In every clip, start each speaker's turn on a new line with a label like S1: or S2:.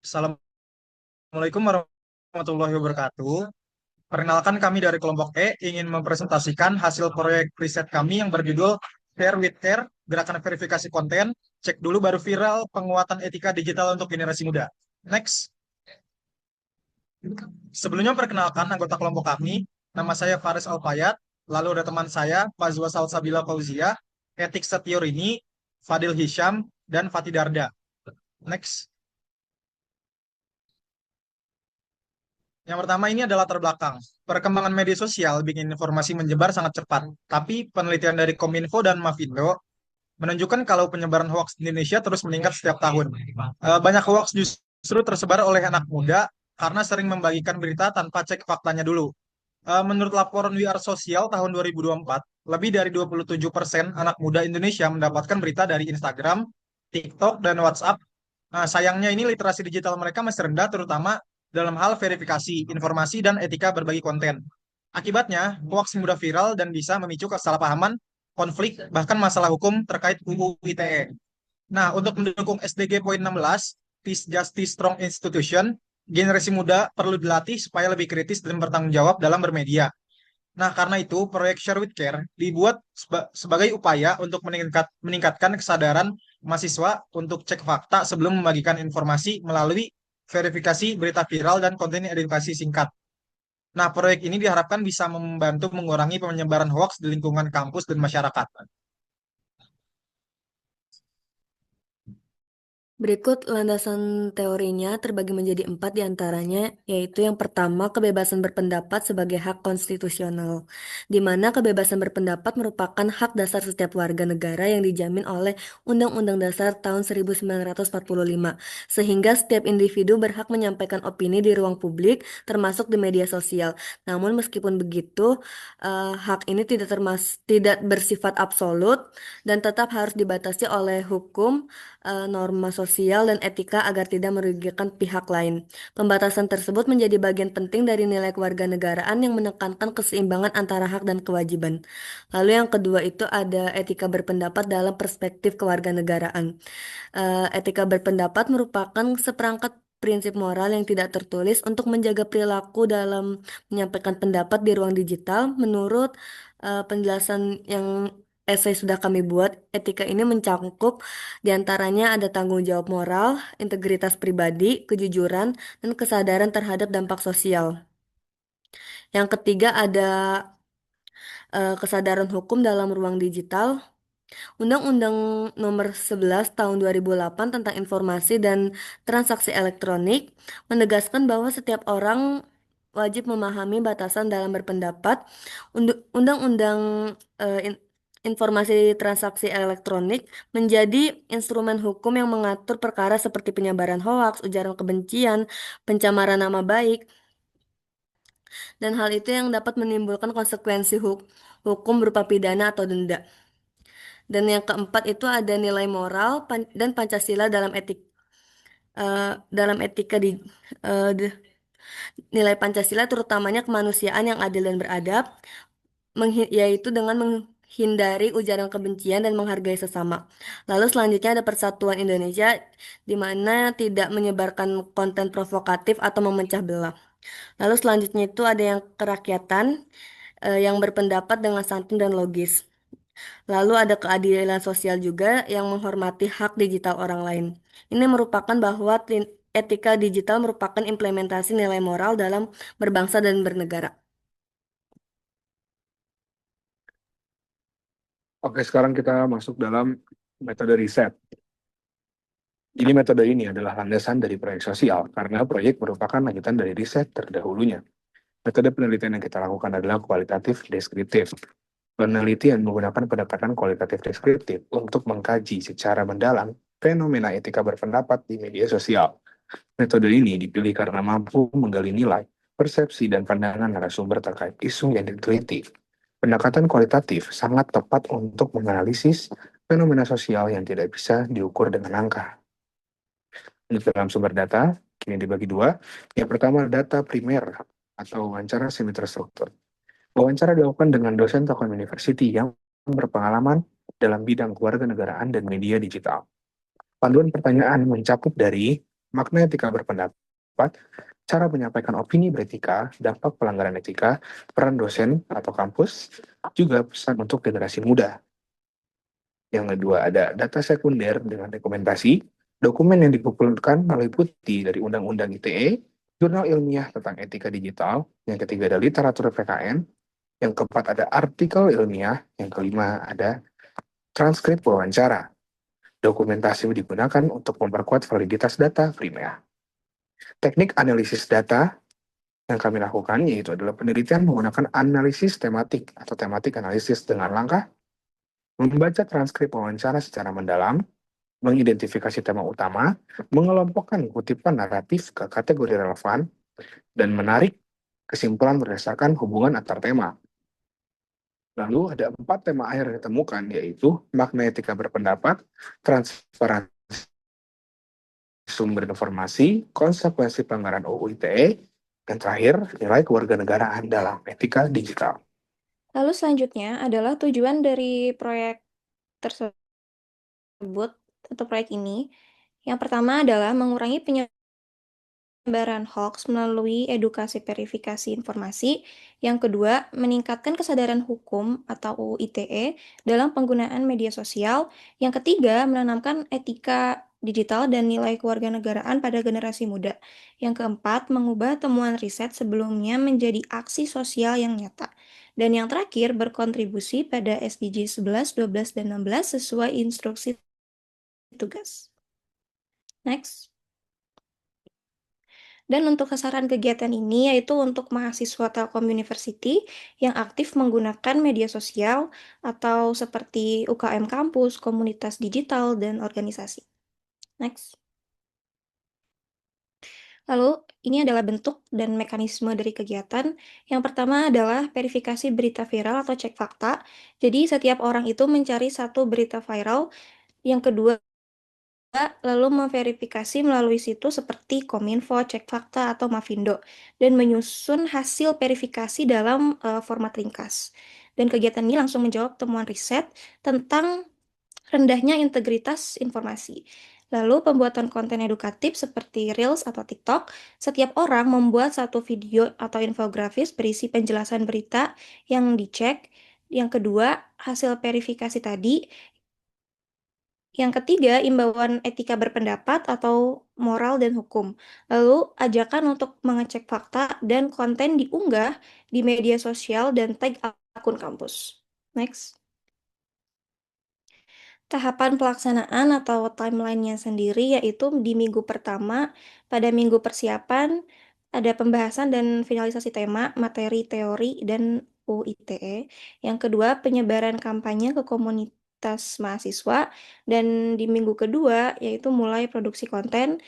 S1: Assalamualaikum warahmatullahi wabarakatuh. Perkenalkan kami dari kelompok E ingin mempresentasikan hasil proyek riset kami yang berjudul Share with Care, Gerakan Verifikasi Konten, Cek Dulu Baru Viral, Penguatan Etika Digital untuk Generasi Muda. Next. Sebelumnya perkenalkan anggota kelompok kami, nama saya Faris Alfayat, lalu ada teman saya, Fazwa Salsabila Fauzia, Etik Setiorini, Fadil Hisham, dan Fatih Darda. Next. Yang pertama ini adalah latar belakang. Perkembangan media sosial bikin informasi menyebar sangat cepat. Tapi penelitian dari Kominfo dan Mavindo menunjukkan kalau penyebaran hoaks di Indonesia terus meningkat setiap tahun. Banyak hoaks justru tersebar oleh anak muda karena sering membagikan berita tanpa cek faktanya dulu. Menurut laporan We Are Social tahun 2024, lebih dari 27% anak muda Indonesia mendapatkan berita dari Instagram, TikTok, dan WhatsApp. Sayangnya ini literasi digital mereka masih rendah, terutama dalam hal verifikasi, informasi, dan etika berbagi konten. Akibatnya, hoaks mudah viral dan bisa memicu kesalahpahaman, konflik, bahkan masalah hukum terkait UU ITE. Nah, untuk mendukung SDG poin 16, Peace, Justice, Strong Institution, generasi muda perlu dilatih supaya lebih kritis dan bertanggung jawab dalam bermedia. Nah, karena itu, proyek Share with Care dibuat sebagai upaya untuk meningkatkan kesadaran mahasiswa untuk cek fakta sebelum membagikan informasi melalui verifikasi berita viral dan konten edukasi singkat. Nah, proyek ini diharapkan bisa membantu mengurangi penyebaran hoax di lingkungan kampus dan masyarakat.
S2: Berikut landasan teorinya terbagi menjadi 4 diantaranya, yaitu yang pertama, kebebasan berpendapat sebagai hak konstitusional, di mana kebebasan berpendapat merupakan hak dasar setiap warga negara yang dijamin oleh Undang-Undang Dasar tahun 1945, sehingga setiap individu berhak menyampaikan opini di ruang publik, termasuk di media sosial. Namun meskipun begitu, hak ini tidak bersifat absolut dan tetap harus dibatasi oleh hukum, norma sosial dan etika agar tidak merugikan pihak lain. Pembatasan tersebut menjadi bagian penting dari nilai kewarganegaraan yang menekankan keseimbangan antara hak dan kewajiban. Lalu yang kedua itu ada etika berpendapat dalam perspektif kewarganegaraan. Etika berpendapat merupakan seperangkat prinsip moral yang tidak tertulis untuk menjaga perilaku dalam menyampaikan pendapat di ruang digital. Menurut penjelasan yang esai sudah kami buat, etika ini mencakup diantaranya ada tanggung jawab moral, integritas pribadi, kejujuran, dan kesadaran terhadap dampak sosial. Yang ketiga ada kesadaran hukum dalam ruang digital. Undang-Undang Nomor 11 Tahun 2008 tentang Informasi dan Transaksi Elektronik menegaskan bahwa setiap orang wajib memahami batasan dalam berpendapat. Undang-Undang Informasi Transaksi Elektronik menjadi instrumen hukum yang mengatur perkara seperti penyebaran hoaks, ujaran kebencian, pencemaran nama baik, dan hal itu yang dapat menimbulkan konsekuensi hukum berupa pidana atau denda. Dan yang keempat itu ada nilai moral dan Pancasila dalam etika nilai Pancasila terutamanya kemanusiaan yang adil dan beradab, yaitu dengan menghindari ujaran kebencian dan menghargai sesama. Lalu selanjutnya ada Persatuan Indonesia, di mana tidak menyebarkan konten provokatif atau memecah belah. Lalu selanjutnya itu ada yang kerakyatan, yang berpendapat dengan santun dan logis. Lalu ada keadilan sosial juga yang menghormati hak digital orang lain. Ini merupakan bahwa etika digital merupakan implementasi nilai moral dalam berbangsa dan bernegara.
S3: Oke, sekarang kita masuk dalam metode riset. Jadi metode ini adalah landasan dari proyek sosial karena proyek merupakan lanjutan dari riset terdahulunya. Metode penelitian yang kita lakukan adalah kualitatif deskriptif. Penelitian menggunakan pendekatan kualitatif deskriptif untuk mengkaji secara mendalam fenomena etika berpendapat di media sosial. Metode ini dipilih karena mampu menggali nilai, persepsi, dan pandangan narasumber terkait isu yang diteliti. Pendekatan kualitatif sangat tepat untuk menganalisis fenomena sosial yang tidak bisa diukur dengan angka. Untuk dalam sumber data, kini dibagi dua. Yang pertama, data primer atau wawancara semi terstruktur. Wawancara dilakukan dengan dosen Telkom University yang berpengalaman dalam bidang kewarganegaraan dan media digital. Panduan pertanyaan mencakup dari makna etika berpendapat, cara menyampaikan opini beretika, dampak pelanggaran etika, peran dosen atau kampus, juga pesan untuk generasi muda. Yang kedua ada data sekunder dengan rekomendasi, dokumen yang dikumpulkan meliputi dari Undang-Undang ITE, jurnal ilmiah tentang etika digital, yang ketiga ada literatur PKN, yang keempat ada artikel ilmiah, yang kelima ada transkrip wawancara. Dokumentasi digunakan untuk memperkuat validitas data primer. Teknik analisis data yang kami lakukan yaitu adalah penelitian menggunakan analisis tematik atau tematik analisis dengan langkah membaca transkrip wawancara secara mendalam, mengidentifikasi tema utama, mengelompokkan kutipan naratif ke kategori relevan, dan menarik kesimpulan berdasarkan hubungan antar tema. Lalu ada 4 tema akhir yang ditemukan, yaitu makna etika berpendapat, transparansi sumber informasi, konsekuensi pelanggaran UU ITE, dan terakhir, nilai kewarganegaraan dalam etika digital.
S4: Lalu selanjutnya adalah tujuan dari proyek tersebut atau proyek ini. Yang pertama adalah mengurangi penyebaran hoax melalui edukasi verifikasi informasi. Yang kedua, meningkatkan kesadaran hukum atau UU ITE dalam penggunaan media sosial. Yang ketiga, menanamkan etika digital dan nilai kewarganegaraan pada generasi muda. Yang keempat, mengubah temuan riset sebelumnya menjadi aksi sosial yang nyata. Dan yang terakhir, berkontribusi pada SDG 11, 12, dan 16 sesuai instruksi tugas. Next. Dan untuk sasaran kegiatan ini yaitu untuk mahasiswa Telkom University yang aktif menggunakan media sosial atau seperti UKM kampus, komunitas digital, dan organisasi. Next. Lalu, ini adalah bentuk dan mekanisme dari kegiatan. Yang pertama adalah verifikasi berita viral atau cek fakta. Jadi, setiap orang itu mencari satu berita viral. Yang kedua, lalu memverifikasi melalui situs seperti Kominfo, Cek Fakta, atau Mavindo, dan menyusun hasil verifikasi dalam format ringkas. Dan kegiatan ini langsung menjawab temuan riset tentang rendahnya integritas informasi. Lalu pembuatan konten edukatif seperti Reels atau TikTok, setiap orang membuat satu video atau infografis berisi penjelasan berita yang dicek. Yang kedua, hasil verifikasi tadi. Yang ketiga, imbauan etika berpendapat atau moral dan hukum. Lalu, ajakan untuk mengecek fakta dan konten diunggah di media sosial dan tag akun kampus. Next. Tahapan pelaksanaan atau timeline-nya sendiri yaitu di minggu pertama, pada minggu persiapan, ada pembahasan dan finalisasi tema, materi, teori, dan UITE. Yang kedua, penyebaran kampanye ke komunitas mahasiswa. Dan di minggu kedua, yaitu mulai produksi konten,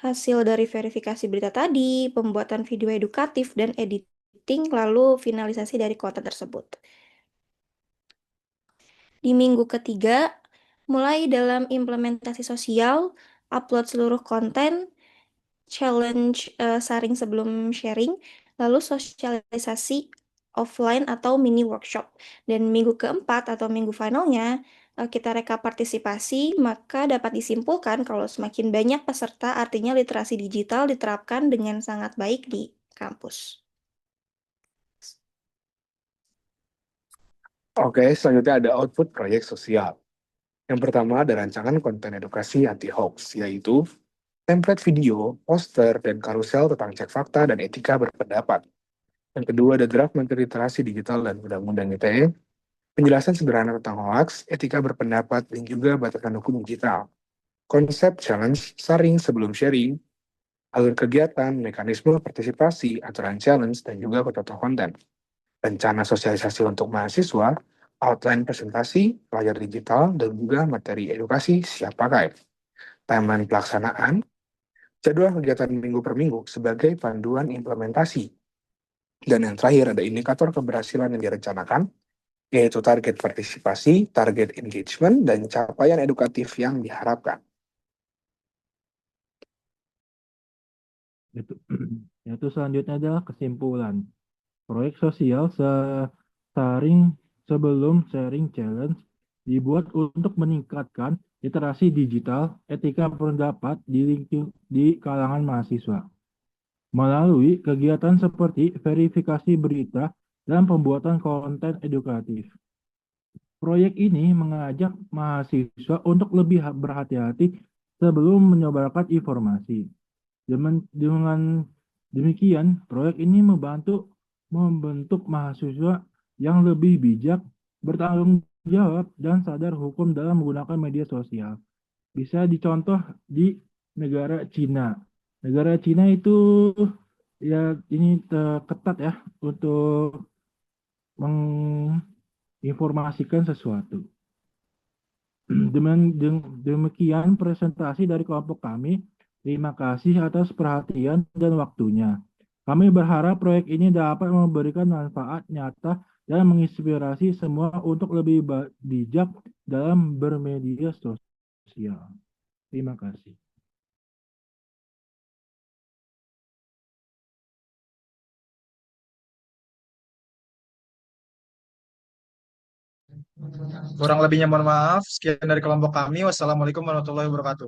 S4: hasil dari verifikasi berita tadi, pembuatan video edukatif, dan editing, lalu finalisasi dari konten tersebut. Di minggu ketiga, mulai dalam implementasi sosial, upload seluruh konten, challenge saring sebelum sharing, lalu sosialisasi offline atau mini workshop. Dan minggu keempat atau minggu finalnya, kita rekap partisipasi, maka dapat disimpulkan kalau semakin banyak peserta artinya literasi digital diterapkan dengan sangat baik di kampus.
S3: Oke, selanjutnya ada output proyek sosial. Yang pertama ada rancangan konten edukasi anti-hoax, yaitu template video, poster, dan karusel tentang cek fakta dan etika berpendapat. Yang kedua ada draft menteri literasi digital dan undang-undang ITE, penjelasan sederhana tentang hoax, etika berpendapat, dan juga batasan hukum digital. Konsep challenge, saring sebelum sharing, alur kegiatan, mekanisme partisipasi, aturan challenge, dan juga contoh konten. Rencana sosialisasi untuk mahasiswa, outline presentasi, layar digital, dan juga materi edukasi siap pakai. Timeline pelaksanaan, jadwal kegiatan minggu per minggu sebagai panduan implementasi. Dan yang terakhir ada indikator keberhasilan yang direncanakan, yaitu target partisipasi, target engagement, dan capaian edukatif yang diharapkan.
S5: Yaitu selanjutnya adalah kesimpulan. Proyek sosial saring sebelum sharing challenge dibuat untuk meningkatkan literasi digital, etika pendapat di kalangan mahasiswa. Melalui kegiatan seperti verifikasi berita dan pembuatan konten edukatif. Proyek ini mengajak mahasiswa untuk lebih berhati-hati sebelum menyebarkan informasi. Dengan demikian, proyek ini membentuk mahasiswa yang lebih bijak, bertanggung jawab, dan sadar hukum dalam menggunakan media sosial. Bisa dicontoh di negara Cina. Negara Cina itu ya ini ketat ya untuk menginformasikan sesuatu. Demikian presentasi dari kelompok kami. Terima kasih atas perhatian dan waktunya. Kami berharap proyek ini dapat memberikan manfaat nyata dan menginspirasi semua untuk lebih bijak dalam bermedia sosial. Terima kasih.
S1: Kurang lebihnya mohon maaf. Sekian dari kelompok kami. Wassalamualaikum warahmatullahi wabarakatuh.